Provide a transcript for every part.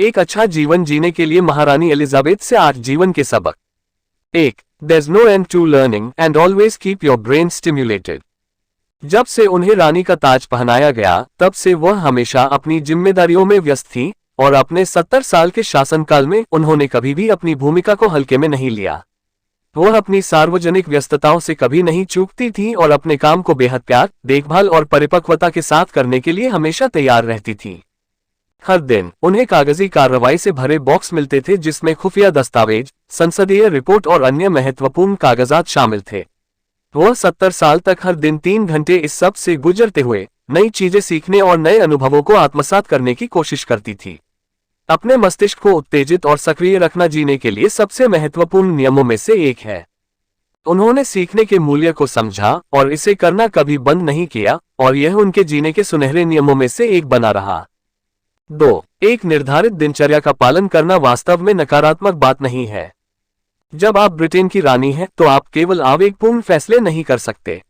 एक अच्छा जीवन जीने के लिए महारानी एलिजाबेथ से 8 जीवन के सबक। 1. There's no end to learning and always keep your brain stimulated. जब से उन्हें रानी का ताज पहनाया गया तब से वह हमेशा अपनी जिम्मेदारियों में व्यस्त थी और अपने 70 साल के शासनकाल में उन्होंने कभी भी अपनी भूमिका को हल्के में नहीं लिया। वह अपनी सार्वजनिक व्यस्तताओं से कभी नहीं चूकती थी और अपने काम को बेहद प्यार, देखभाल और परिपक्वता के साथ करने के लिए हमेशा तैयार रहती थी। हर दिन उन्हें कागजी कार्रवाई से भरे बॉक्स मिलते थे जिसमें खुफिया दस्तावेज, संसदीय रिपोर्ट और अन्य महत्वपूर्ण कागजात शामिल थे। वह 70 साल तक हर दिन 3 घंटे इस सब से गुजरते हुए नई चीजें सीखने और नए अनुभवों को आत्मसात करने की कोशिश करती थी। अपने मस्तिष्क को उत्तेजित और सक्रिय रखना जीने के लिए सबसे महत्वपूर्ण नियमों में से एक है। उन्होंने सीखने के मूल्य को समझा और इसे करना कभी बंद नहीं किया और यह उनके जीने के सुनहरे नियमों में से एक बना रहा। 2. एक निर्धारित दिनचर्या का पालन करना वास्तव में नकारात्मक बात नहीं है। जब आप ब्रिटेन की रानी हैं तो आप केवल आवेगपूर्ण फैसले नहीं कर सकते।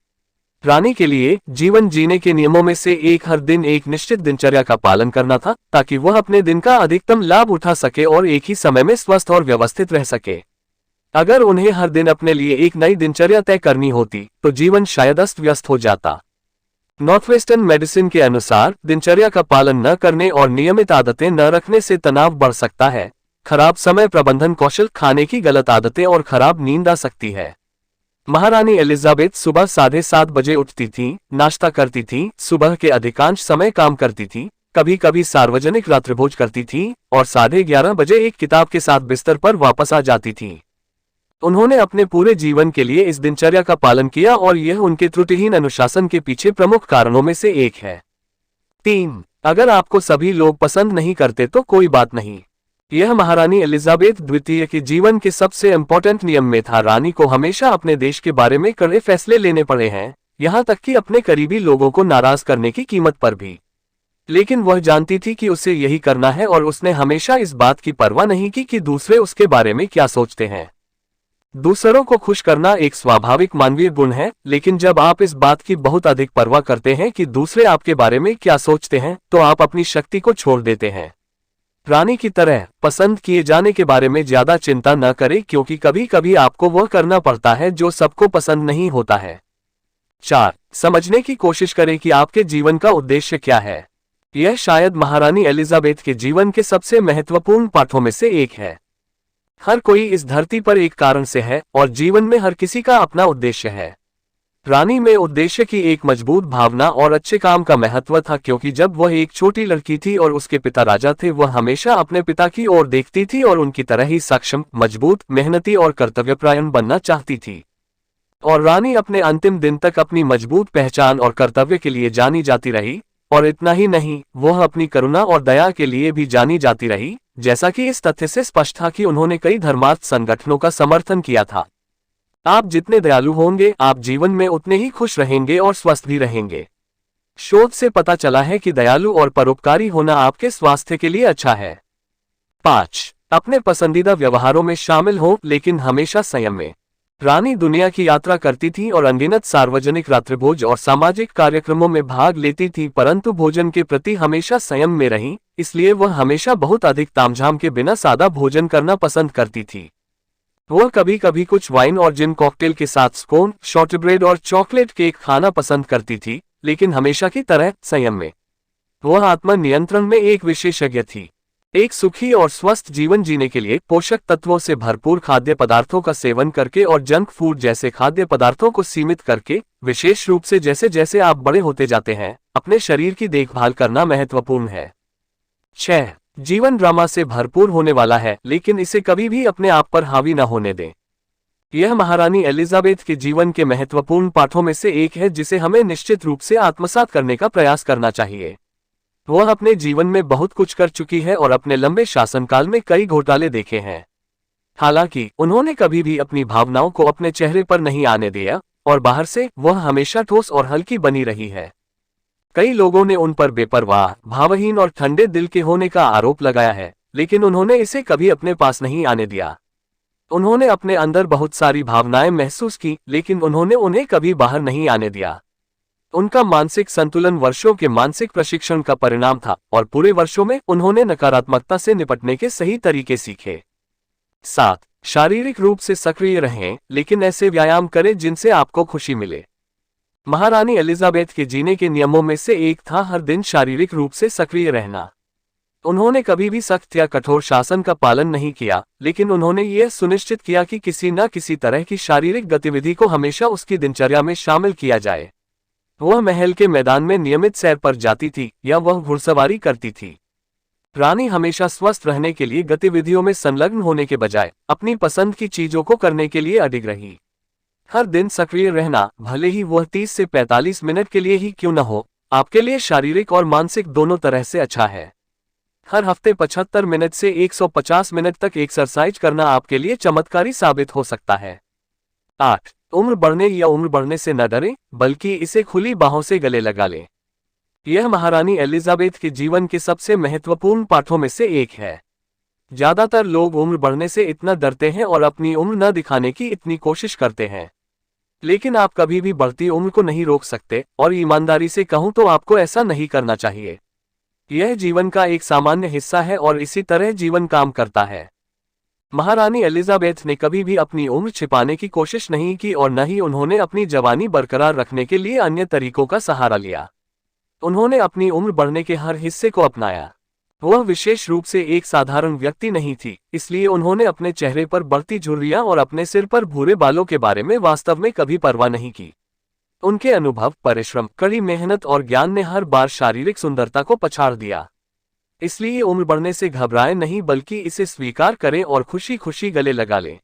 रानी के लिए जीवन जीने के नियमों में से एक हर दिन एक निश्चित दिनचर्या का पालन करना था ताकि वह अपने दिन का अधिकतम लाभ उठा सके और एक ही समय में स्वस्थ और व्यवस्थित रह सके। अगर उन्हें हर दिन अपने लिए एक नई दिनचर्या तय करनी होती तो जीवन शायद अस्त व्यस्त हो जाता। नॉर्थवेस्टर्न मेडिसिन के अनुसार दिनचर्या का पालन न करने और नियमित आदतें न रखने से तनाव बढ़ सकता है, खराब समय प्रबंधन कौशल, खाने की गलत आदतें और खराब नींद आ सकती है। महारानी एलिजाबेथ सुबह 7:30 बजे उठती थीं, नाश्ता करती थीं, सुबह के अधिकांश समय काम करती थीं, कभी कभी सार्वजनिक रात्रिभोज करती थीं और 11:30 बजे एक किताब के साथ बिस्तर पर वापस आ जाती थीं। उन्होंने अपने पूरे जीवन के लिए इस दिनचर्या का पालन किया और यह उनके त्रुटिहीन अनुशासन के पीछे प्रमुख कारणों में से एक है। 3. अगर आपको सभी लोग पसंद नहीं करते तो कोई बात नहीं। यह महारानी एलिजाबेथ द्वितीय के जीवन के सबसे इम्पोर्टेंट नियम में था। रानी को हमेशा अपने देश के बारे में कड़े फैसले लेने पड़े हैं, यहाँ तक कि अपने करीबी लोगों को नाराज करने की कीमत पर भी। लेकिन वह जानती थी कि उसे यही करना है और उसने हमेशा इस बात की परवाह नहीं की कि दूसरे उसके बारे में क्या सोचते हैं। दूसरों को खुश करना एक स्वाभाविक मानवीय गुण है, लेकिन जब आप इस बात की बहुत अधिक परवाह करते हैं कि दूसरे आपके बारे में क्या सोचते हैं तो आप अपनी शक्ति को छोड़ देते हैं। रानी की तरह पसंद किए जाने के बारे में ज्यादा चिंता न करें क्योंकि कभी कभी आपको वह करना पड़ता है जो सबको पसंद नहीं होता है। 4. समझने की कोशिश करें कि आपके जीवन का उद्देश्य क्या है। यह शायद महारानी एलिजाबेथ के जीवन के सबसे महत्वपूर्ण पाठों में से एक है। हर कोई इस धरती पर एक कारण से है और जीवन में हर किसी का अपना उद्देश्य है। रानी में उद्देश्य की एक मजबूत भावना और अच्छे काम का महत्व था क्योंकि जब वह एक छोटी लड़की थी और उसके पिता राजा थे, वह हमेशा अपने पिता की ओर देखती थी और उनकी तरह ही सक्षम, मजबूत, मेहनती और कर्तव्यपरायण बनना चाहती थी। और रानी अपने अंतिम दिन तक अपनी मजबूत पहचान और कर्तव्य के लिए जानी जाती रही। और इतना ही नहीं, वह अपनी करुणा और दया के लिए भी जानी जाती रही, जैसा कि इस तथ्य से स्पष्ट था कि उन्होंने कई धर्मार्थ संगठनों का समर्थन किया था। आप जितने दयालु होंगे, आप जीवन में उतने ही खुश रहेंगे और स्वस्थ भी रहेंगे। शोध से पता चला है कि दयालु और परोपकारी होना आपके स्वास्थ्य के लिए अच्छा है। 5. अपने पसंदीदा व्यवहारों में शामिल हो, लेकिन हमेशा संयम में। रानी दुनिया की यात्रा करती थी और अनगिनत सार्वजनिक रात्रिभोज और सामाजिक कार्यक्रमों में भाग लेती थी, परंतु भोजन के प्रति हमेशा संयम में रही, इसलिए वह हमेशा बहुत अधिक तामझाम के बिना सादा भोजन करना पसंद करती थी। वह कभी कभी कुछ वाइन और जिन कॉकटेल के साथ स्कोन, शॉर्टब्रेड और चॉकलेट केक खाना पसंद करती थी, लेकिन हमेशा की तरह संयम में। वह आत्म नियंत्रण में एक विशेषज्ञ थी। एक सुखी और स्वस्थ जीवन जीने के लिए पोषक तत्वों से भरपूर खाद्य पदार्थों का सेवन करके और जंक फूड जैसे खाद्य पदार्थों को सीमित करके, विशेष रूप से जैसे जैसे आप बड़े होते जाते हैं, अपने शरीर की देखभाल करना महत्वपूर्ण है। 6. जीवन ड्रामा से भरपूर होने वाला है, लेकिन इसे कभी भी अपने आप पर हावी न होने दें। यह महारानी एलिजाबेथ के जीवन के महत्वपूर्ण पाठों में से एक है जिसे हमें निश्चित रूप से आत्मसात करने का प्रयास करना चाहिए। वह अपने जीवन में बहुत कुछ कर चुकी है और अपने लंबे शासनकाल में कई घोटाले देखे हैं। हालांकि उन्होंने कभी भी अपनी भावनाओं को अपने चेहरे पर नहीं आने दिया और बाहर से वह हमेशा ठोस और हल्की बनी रही है। कई लोगों ने उन पर बेपरवाह, भावहीन और ठंडे दिल के होने का आरोप लगाया है, लेकिन उन्होंने इसे कभी अपने पास नहीं आने दिया। उन्होंने अपने अंदर बहुत सारी भावनाएं महसूस की, लेकिन उन्होंने उन्हें कभी बाहर नहीं आने दिया। उनका मानसिक संतुलन वर्षों के मानसिक प्रशिक्षण का परिणाम था और पूरे वर्षों में उन्होंने नकारात्मकता से निपटने के सही तरीके सीखे। 7. शारीरिक रूप से सक्रिय रहें, लेकिन ऐसे व्यायाम करें जिनसे आपको खुशी मिले। महारानी एलिजाबेथ के जीने के नियमों में से एक था हर दिन शारीरिक रूप से सक्रिय रहना। उन्होंने कभी भी सख्त या कठोर शासन का पालन नहीं किया, लेकिन उन्होंने यह सुनिश्चित किया कि किसी न किसी तरह की शारीरिक गतिविधि को हमेशा उसकी दिनचर्या में शामिल किया जाए। वह महल के मैदान में नियमित सैर पर जाती थी या वह घुड़सवारी करती थी। रानी हमेशा स्वस्थ रहने के लिए गतिविधियों में संलग्न होने के बजाय अपनी पसंद की चीजों को करने के लिए अडिग रही। हर दिन सक्रिय रहना, भले ही वह 30 से 45 मिनट के लिए ही क्यों न हो, आपके लिए शारीरिक और मानसिक दोनों तरह से अच्छा है। हर हफ्ते 75 मिनट से 150 मिनट तक एक्सरसाइज करना आपके लिए चमत्कारी साबित हो सकता है। 8. उम्र बढ़ने या उम्र बढ़ने से न डरें, बल्कि इसे खुली बाहों से गले लगा लें। यह महारानी एलिजाबेथ के जीवन के सबसे महत्वपूर्ण पाठों में से एक है। ज्यादातर लोग उम्र बढ़ने से इतना डरते हैं और अपनी उम्र न दिखाने की इतनी कोशिश करते हैं, लेकिन आप कभी भी बढ़ती उम्र को नहीं रोक सकते, और ईमानदारी से कहूं तो आपको ऐसा नहीं करना चाहिए। यह जीवन का एक सामान्य हिस्सा है और इसी तरह जीवन काम करता है। महारानी एलिजाबेथ ने कभी भी अपनी उम्र छिपाने की कोशिश नहीं की और न ही उन्होंने अपनी जवानी बरकरार रखने के लिए अन्य तरीकों का सहारा लिया। उन्होंने अपनी उम्र बढ़ने के हर हिस्से को अपनाया। वह विशेष रूप से एक साधारण व्यक्ति नहीं थी, इसलिए उन्होंने अपने चेहरे पर बढ़ती झुर्रियां और अपने सिर पर भूरे बालों के बारे में वास्तव में कभी परवाह नहीं की। उनके अनुभव, परिश्रम, कड़ी मेहनत और ज्ञान ने हर बार शारीरिक सुंदरता को पछाड़ दिया। इसलिए उम्र बढ़ने से घबराएं नहीं, बल्कि इसे स्वीकार करें और खुशी खुशी गले लगा लें।